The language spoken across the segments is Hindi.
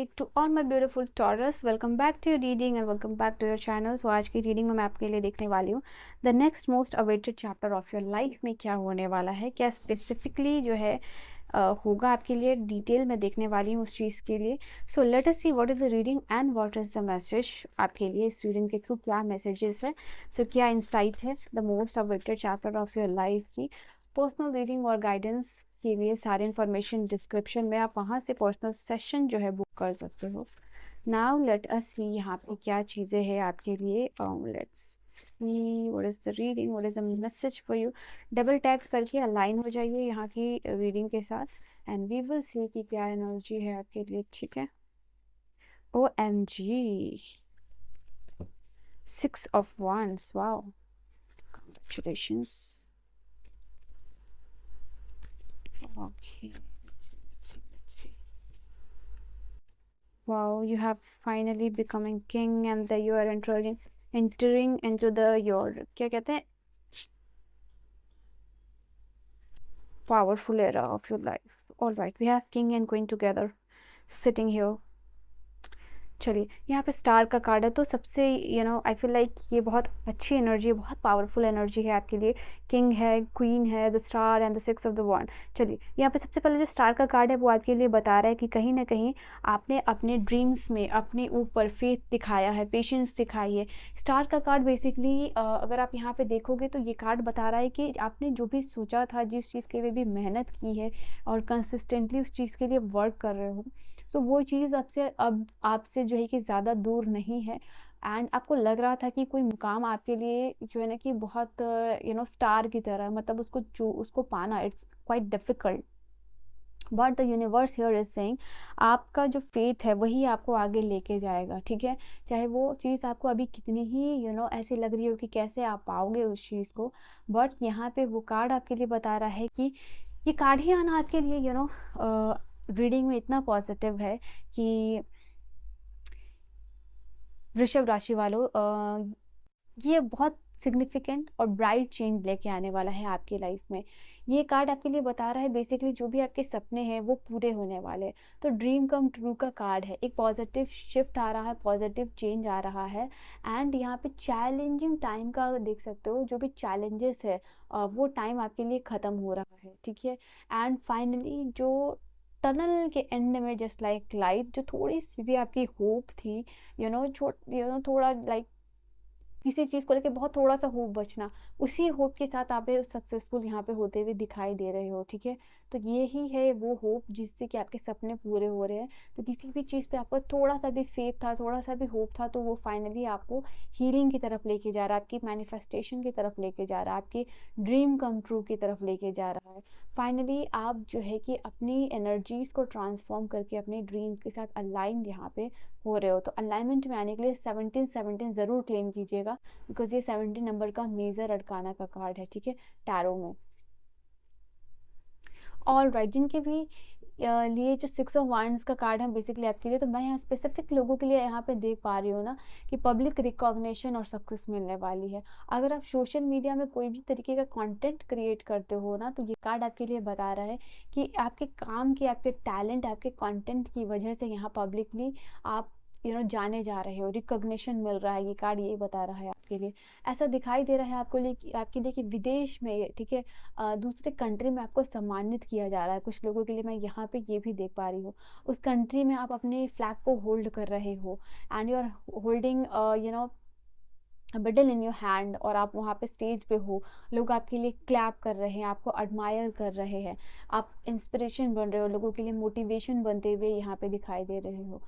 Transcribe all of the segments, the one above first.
to all my beautiful Taurus, welcome back to your reading and welcome back to your channel. So आज की रीडिंग में मैं आपके लिए देखने वाली हूँ the next most awaited chapter of your life में क्या होने वाला है, क्या स्पेसिफिकली जो है होगा आपके लिए, डिटेल में देखने वाली हूँ उस चीज़ के लिए. So let us see what is the reading and what is the message आपके लिए. इस रीडिंग के थ्रू क्या मैसेजेस है, सो क्या इंसाइट है the most awaited chapter of your life की. पर्सनल रीडिंग और गाइडेंस के लिए सारी इन्फॉर्मेशन डिस्क्रिप्शन में, आप वहाँ से पर्सनल सेशन जो है बुक कर सकते हो. नाउ लेट अस सी यहाँ पे क्या चीज़ें हैं आपके लिए. Let's see what is the reading, what is the message for you. Double tap करके अलाइन हो जाइए यहाँ की रीडिंग के साथ एंड वी विल सी कि क्या एनर्जी है आपके लिए. ठीक है. OMG, 6 of Wands, wow, congratulations. Okay, let's see. Wow, you have finally becoming king and that you are entering into the your क्या कहते हैं powerful era of your life. All right, we have king and queen together sitting here. चलिए, यहाँ पे स्टार का कार्ड है तो सबसे आई फील लाइक ये बहुत अच्छी एनर्जी, बहुत पावरफुल एनर्जी है आपके लिए. किंग है, क्वीन है, the star and the 6 of the wand. चलिए, यहाँ पे सबसे पहले जो स्टार का कार्ड है वो आपके लिए बता रहा है कि कहीं ना कहीं आपने अपने ड्रीम्स में अपने ऊपर फेथ दिखाया है, पेशेंस दिखाई है. स्टार का कार्ड बेसिकली अगर आप यहाँ पे देखोगे तो ये कार्ड बता रहा है कि आपने जो भी सोचा था, जिस चीज़ के लिए भी मेहनत की है और कंसिस्टेंटली उस चीज़ के लिए वर्क कर रहे हो, तो वो चीज़ अब आपसे जो है कि ज़्यादा दूर नहीं है. एंड आपको लग रहा था कि कोई मुकाम आपके लिए जो है ना कि बहुत स्टार की तरह, मतलब उसको पाना it's quite difficult. But the universe here is saying आपका जो फेथ है वही आपको आगे लेके जाएगा. ठीक है, चाहे वो चीज़ आपको अभी कितनी ही ऐसी लग रही हो कि कैसे आप पाओगे उस चीज़ को, बट यहाँ पे वो कार्ड आपके लिए बता रहा है कि ये कार्ड ही आना आपके लिए रीडिंग में इतना पॉजिटिव है कि वृषभ राशि वालों, ये बहुत सिग्निफिकेंट और ब्राइट चेंज लेके आने वाला है आपकी लाइफ में. ये कार्ड आपके लिए बता रहा है बेसिकली जो भी आपके सपने हैं वो पूरे होने वाले हैं. तो ड्रीम कम ट्रू का कार्ड है. एक पॉजिटिव शिफ्ट आ रहा है, पॉजिटिव चेंज आ रहा है. एंड यहाँ पे चैलेंजिंग टाइम का देख सकते हो, जो भी चैलेंजेस है वो टाइम आपके लिए ख़त्म हो रहा है. ठीक है. एंड फाइनली जो टनल के एंड में जस्ट लाइक लाइट, जो थोड़ी सी भी आपकी होप थी, थोड़ा लाइक किसी चीज़ को लेके बहुत थोड़ा सा होप बचना, उसी होप के साथ आप सक्सेसफुल यहाँ पे होते हुए दिखाई दे रहे हो. ठीक है. तो ये ही है वो होप जिससे कि आपके सपने पूरे हो रहे हैं. तो किसी भी चीज़ पे आपको थोड़ा सा भी फेथ था, थोड़ा सा भी होप था, तो वो फाइनली आपको हीलिंग की तरफ लेके जा रहा है, आपकी मैनिफेस्टेशन की तरफ लेके जा रहा है, आपकी ड्रीम कम ट्रू की तरफ लेके जा रहा है. फाइनली आप जो है कि अपनी एनर्जीज़ को ट्रांसफॉर्म करके अपने ड्रीम्स के साथ अलाइन यहाँ पे हो रहे हो. तो अलाइनमेंट में आने के लिए 17 ज़रूर क्लेम कीजिएगा, बिकॉज ये 17 नंबर का मेजर अरकाना का कार्ड है. ठीक है, टैरो में. ऑल राइट, जिनके भी लिए जो 6 ऑफ वांड्स का कार्ड है बेसिकली आपके लिए, तो मैं यहाँ स्पेसिफिक लोगों के लिए यहाँ पे देख पा रही हूँ ना कि पब्लिक रिकॉग्निशन और सक्सेस मिलने वाली है. अगर आप सोशल मीडिया में कोई भी तरीके का कंटेंट क्रिएट करते हो ना, तो ये कार्ड आपके लिए बता रहा है कि आपके काम की, आपके टैलेंट, आपके कंटेंट की वजह से यहाँ पब्लिकली आप जाने जा रहे हो, रिकॉग्निशन मिल रहा है. ये कार्ड ये बता रहा है आपके लिए. ऐसा दिखाई दे रहा है आपके लिए कि विदेश में, ठीक है, दूसरे कंट्री में आपको सम्मानित किया जा रहा है. कुछ लोगों के लिए मैं यहाँ पे ये भी देख पा रही हूँ, उस कंट्री में आप अपने फ्लैग को होल्ड कर रहे हो and you are holding beadle in your hand, और आप वहाँ पे स्टेज पे हो, लोग आपके लिए क्लैप कर रहे हैं, आपको एडमायर कर रहे हैं, आप इंस्पिरेशन बन रहे हो, लोगों के लिए मोटिवेशन बनते हुए यहाँ पे दिखाई दे रहे हो.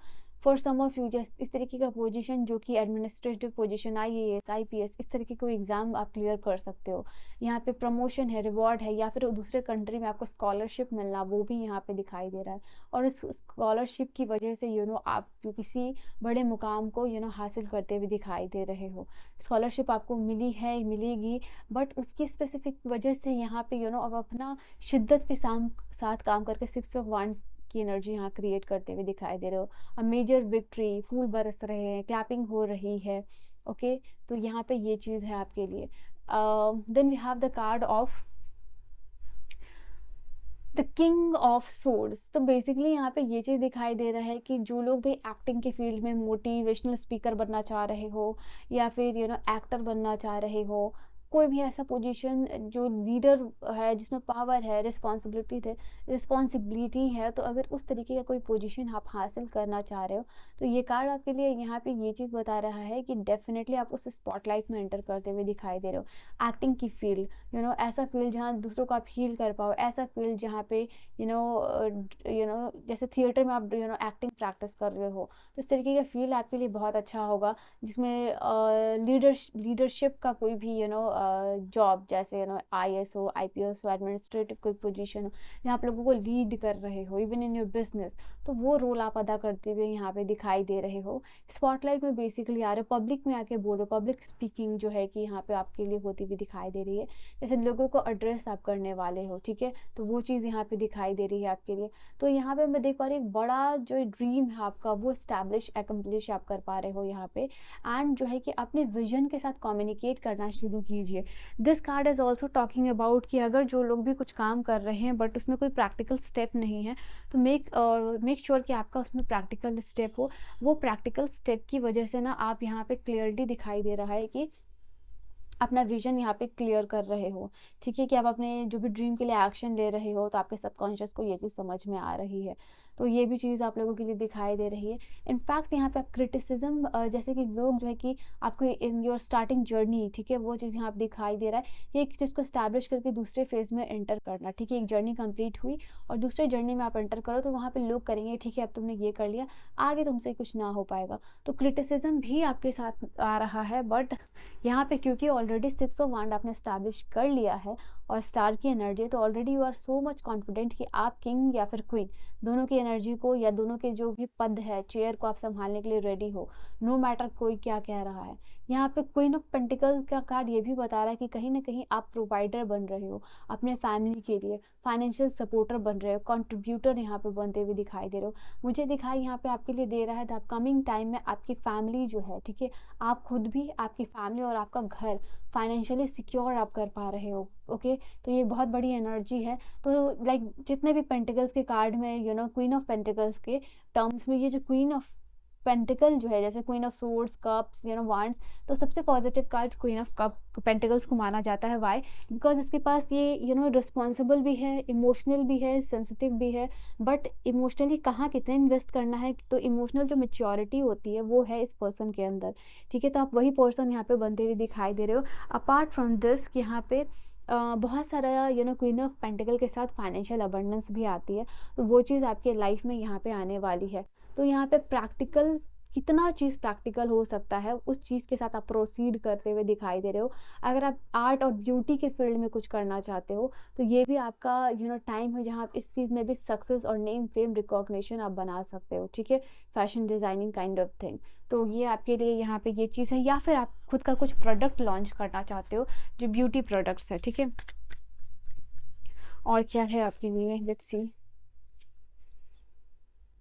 For some of you just इस तरीके का पोजीशन, जो कि एडमिनिस्ट्रेटिव पोजीशन, IAS IPS, इस तरीके कोई एग्ज़ाम आप क्लियर कर सकते हो. यहाँ पे प्रमोशन है, रिवॉर्ड है, या फिर दूसरे कंट्री में आपको स्कॉलरशिप मिलना, वो भी यहाँ पे दिखाई दे रहा है. और इस स्कॉलरशिप की वजह से आप किसी बड़े मुकाम को हासिल करते हुए दिखाई दे रहे हो. स्कॉलरशिप आपको मिली है, मिलेगी, बट उसकी स्पेसिफिक वजह से यहाँ पे अब अपना शिद्दत के साथ काम करके 6 ऑफ वांड्स की एनर्जी यहाँ क्रिएट करते हुए दिखाई दे रहे हो. अ मेजर विक्ट्री, फूल बरस रहे हैं, क्लैपिंग हो रही है. ओके, तो यहाँ पे ये चीज़ है आपके लिए. Then we have the card of the king of swords. तो बेसिकली यहाँ पे ये चीज़ दिखाई दे रहा है कि जो लोग भी एक्टिंग के फील्ड में मोटिवेशनल स्पीकर बनना चाह रहे हो, या फिर एक्टर बनना चाह रहे हो, कोई भी ऐसा पोजीशन जो लीडर है, जिसमें पावर है, रिस्पॉन्सिबिलिटी है, तो अगर उस तरीके का कोई पोजीशन आप हासिल करना चाह रहे हो, तो ये कार्ड आपके लिए यहाँ पे ये चीज़ बता रहा है कि डेफिनेटली आप उस स्पॉटलाइट में एंटर करते हुए दिखाई दे रहे हो। एक्टिंग की फील्ड, ऐसा फील्ड जहाँ दूसरों को आप हील कर पाओ, ऐसा फील्ड जहाँ पे जैसे थिएटर में आप एक्टिंग प्रैक्टिस कर रहे हो, तो इस तरीके का फील्ड आपके लिए बहुत अच्छा होगा, जिसमें लीडरशिप का कोई भी जॉब, जैसे IAS हो, IPS हो, एडमिनिस्ट्रेटिव कोई पोजीशन हो, जहाँ आप लोगों को लीड कर रहे हो इवन इन योर बिजनेस, तो वो रोल आप अदा करते हुए यहाँ पे दिखाई दे रहे हो। स्पॉटलाइट में बेसिकली आ रहे हो, पब्लिक में आके बोलो, पब्लिक स्पीकिंग जो है कि यहाँ पे आपके लिए होती हुई दिखाई दे रही है, जैसे लोगों को एड्रेस आप करने वाले हो, ठीक है, तो वो चीज़ यहाँ पे दिखाई दे रही है आपके लिए। तो यहाँ पे मैं देख पा रही हूँ एक बड़ा जो ड्रीम है आपका, वो एकम्प्लिश आप कर पा रहे हो यहाँ पे। एंड जो है कि अपने विजन के साथ कम्युनिकेट करना शुरू कीजिए। This card is also talking about कि अगर जो लोग भी कुछ काम कर रहे हैं बट उसमें कोई प्रैक्टिकल स्टेप नहीं है, तो मेक श्योर कि आपका उसमें प्रैक्टिकल स्टेप हो। वो प्रैक्टिकल स्टेप की वजह से ना आप यहाँ पे क्लियरली दिखाई दे रहा है कि अपना विजन यहाँ पे क्लियर कर रहे हो, ठीक है, कि आप अपने जो भी ड्रीम के लिए एक्शन ले रहे हो, तो आपके सबकॉन्शियस को ये चीज़ समझ में आ रही है, तो ये भी चीज़ आप लोगों के लिए दिखाई दे रही है। इनफैक्ट यहाँ पे आप क्रिटिसिज्म, जैसे कि लोग जो है कि आपको इन योर स्टार्टिंग जर्नी, ठीक है, वो चीज़ यहाँ पे दिखाई दे रहा है कि एक चीज़ को स्टैब्लिश करके दूसरे फेज में एंटर करना, ठीक है, एक जर्नी कंप्लीट हुई और दूसरे जर्नी में आप एंटर करो, तो वहाँ पे लोग करेंगे ठीक है अब तुमने ये कर लिया, आगे तुमसे कुछ ना हो पाएगा, तो क्रिटिसिज्म भी आपके साथ आ रहा है। बट यहाँ पे क्योंकि ऑलरेडी 6 ऑफ वांड आपने स्टैब्लिश कर लिया है और स्टार की एनर्जी, तो already you are so much confident कि आप किंग या फिर क्वीन दोनों की एनर्जी को, या दोनों के जो भी पद है, चेयर को आप संभालने के लिए रेडी हो, नो मैटर कोई क्या कह रहा है। यहाँ पे क्वीन ऑफ पेंटिकल्स का कार्ड ये भी बता रहा है कि कहीं ना कहीं आप प्रोवाइडर बन रहे हो अपने फैमिली के लिए, फाइनेंशियल सपोर्टर बन रहे हो, कंट्रीब्यूटर यहाँ पे बनते हुए दिखाई दे रहे हो। मुझे दिखाई यहाँ पे आपके लिए दे रहा है द अपकमिंग टाइम में आपकी फैमिली जो है, ठीक है, आप खुद भी, आपकी फैमिली और आपका घर फाइनेंशियली सिक्योर आप कर पा रहे हो। ओके, तो ये बहुत बड़ी एनर्जी है। तो लाइक जितने भी पेंटिकल्स के कार्ड में क्वीन ऑफ पेंटिकल्स के टर्म्स में, ये जो क्वीन ऑफ पेंटिकल जो है, जैसे queen of swords, cups, wands, तो सबसे positive card queen of cup pentacles को माना जाता है। वाई? बिकॉज इसके पास ये रिस्पॉन्सिबल भी है, इमोशनल भी है, सेंसिटिव भी है, बट इमोशनली कहाँ कितने इन्वेस्ट करना है, तो इमोशनल जो मेच्योरिटी होती है वो है इस पर्सन के अंदर, ठीक है, तो आप वही पर्सन यहाँ पे बनते हुए दिखाई दे रहे हो। अपार्ट फ्रॉम दिस यहाँ पे बहुत सारा क्वीन ऑफ पेंटिकल के साथ फाइनेंशियल अबंडेंस भी आती है, तो वो चीज़ आपके लाइफ में यहाँ पे आने वाली है। तो यहाँ पे प्रैक्टिकल, कितना चीज़ प्रैक्टिकल हो सकता है उस चीज़ के साथ आप प्रोसीड करते हुए दिखाई दे रहे हो। अगर आप आर्ट और ब्यूटी के फील्ड में कुछ करना चाहते हो, तो ये भी आपका टाइम है जहाँ आप इस चीज़ में भी सक्सेस और नेम फेम रिकॉग्निशन आप बना सकते हो, ठीक है, fashion designing kind of thing. तो ये आपके लिए यहाँ पे ये चीज़ है, या फिर आप खुद का कुछ प्रोडक्ट लॉन्च करना चाहते हो जो ब्यूटी प्रोडक्ट्स है, ठीक है। और क्या है आपके लिए, लेट्स सी।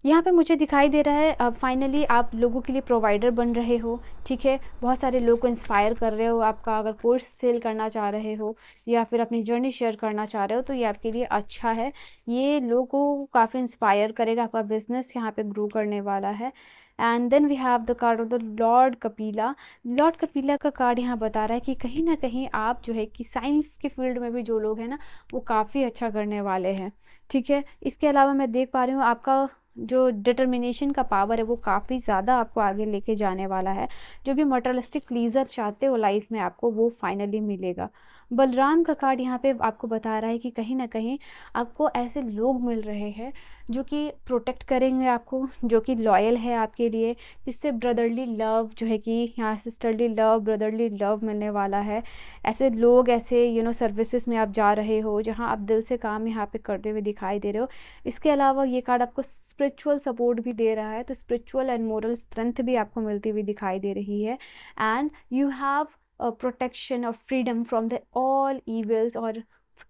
यहाँ पे मुझे दिखाई दे रहा है अब फाइनली आप लोगों के लिए प्रोवाइडर बन रहे हो, ठीक है, बहुत सारे लोग को इंस्पायर कर रहे हो। आपका अगर कोर्स सेल करना चाह रहे हो या फिर अपनी जर्नी शेयर करना चाह रहे हो, तो ये आपके लिए अच्छा है, ये लोगों को काफ़ी इंस्पायर करेगा, आपका बिजनेस यहाँ पे ग्रो करने वाला है। And then we have the card of the lord Kapila. Lord Kapila का कार्ड यहाँ बता रहा है कि कहीं ना कहीं आप जो है कि साइंस के फील्ड में भी जो लोग हैं ना, वो काफ़ी अच्छा करने वाले हैं, ठीक है। इसके अलावा मैं देख पा रही हूँ आपका जो डिटर्मिनेशन का पावर है वो काफ़ी ज़्यादा आपको आगे लेके जाने वाला है। जो भी मटेरियलिस्टिक प्लीज़र चाहते हो लाइफ में, आपको वो फाइनली मिलेगा। बलराम का कार्ड यहाँ पे आपको बता रहा है कि कहीं ना कहीं आपको ऐसे लोग मिल रहे हैं जो कि प्रोटेक्ट करेंगे आपको, जो कि लॉयल है आपके लिए, जिससे ब्रदरली लव जो है कि यहाँ सिस्टरली लव, ब्रदरली लव मिलने वाला है। ऐसे लोग, ऐसे सर्विसेज में आप जा रहे हो जहाँ आप दिल से काम यहाँ पे करते हुए दिखाई दे रहे हो। इसके अलावा ये कार्ड आपको स्पिरिचुअल सपोर्ट भी दे रहा है, तो स्पिरिचुअल एंड मोरल स्ट्रेंथ भी आपको मिलती हुई दिखाई दे रही है। एंड यू हैव प्रोटेक्शन और freedom from the all evils और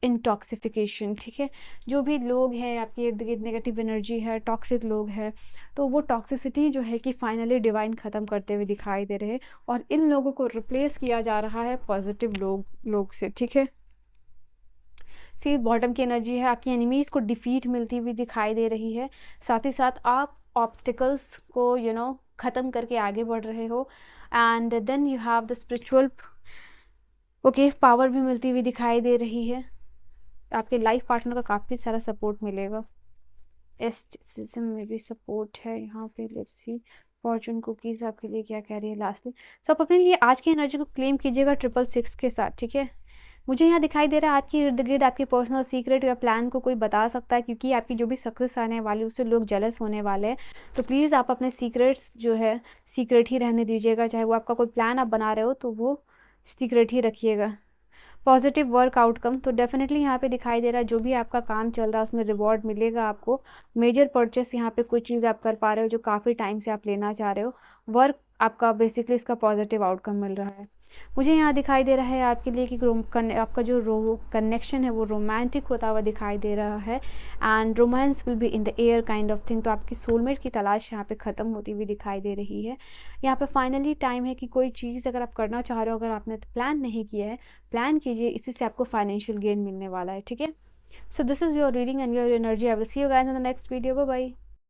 इंटॉक्सिफिकेशन, ठीक है। जो भी लोग हैं आपके इर्द गिर्द नेगेटिव एनर्जी है, टॉक्सिक लोग हैं, तो वो टॉक्सिसिटी जो है कि फाइनली डिवाइन ख़त्म करते हुए दिखाई दे रहे हैं और इन लोगों को रिप्लेस किया जा रहा है पॉजिटिव लोग से, ठीक है। सी बॉटम की एनर्जी है, आपकी एनिमीज़ को डिफीट मिलती हुई दिखाई दे रही है। साथ ही साथ आप ऑब्स्टिकल्स को ख़त्म करके आगे बढ़ रहे हो। And then you have the spiritual power भी मिलती हुई दिखाई दे रही है। आपके लाइफ पार्टनर का काफ़ी सारा सपोर्ट मिलेगा। एस्टिसिज्म में भी सपोर्ट है यहाँ पे। लेट्स सी फॉर्चून कुकीज़ आपके लिए क्या कह रही है लास्टली। सो आप अपने लिए आज की एनर्जी को क्लेम कीजिएगा 666 के साथ, ठीक है। मुझे यहाँ दिखाई दे रहा है आपके इर्द गिर्द आपके पर्सनल सीक्रेट या प्लान को कोई बता सकता है, क्योंकि आपकी जो भी सक्सेस आने वाली उससे लोग जेलस होने वाले हैं। तो प्लीज़ आप अपने सीक्रेट्स जो है सीक्रेट ही रहने दीजिएगा। चाहे वो आपका कोई प्लान आप बना रहे हो तो वो सीक्रेट ही रखिएगा। पॉजिटिव वर्क आउटकम तो डेफिनेटली यहाँ पे दिखाई दे रहा है। जो भी आपका काम चल रहा है उसमें रिवॉर्ड मिलेगा आपको। मेजर परचेस यहाँ पे कुछ चीज़ आप कर पा रहे हो जो काफ़ी टाइम से आप लेना चाह रहे हो। वर्क आपका बेसिकली इसका पॉजिटिव आउटकम मिल रहा है। मुझे यहाँ दिखाई दे रहा है आपके लिए कि आपका जो कनेक्शन है वो रोमांटिक होता हुआ दिखाई दे रहा है। And romance will be in the air kind of thing. तो आपकी सोलमेट की तलाश यहाँ पे ख़त्म होती हुई दिखाई दे रही है। यहाँ पे फाइनली टाइम है कि कोई चीज़ अगर आप करना चाह रहे हो, अगर आपने प्लान नहीं किया है, प्लान कीजिए। इसी से आपको फाइनेंशियल गेन मिलने वाला है, ठीक है। So this is your reading and your energy. I will see you guys in the next video. Bye bye.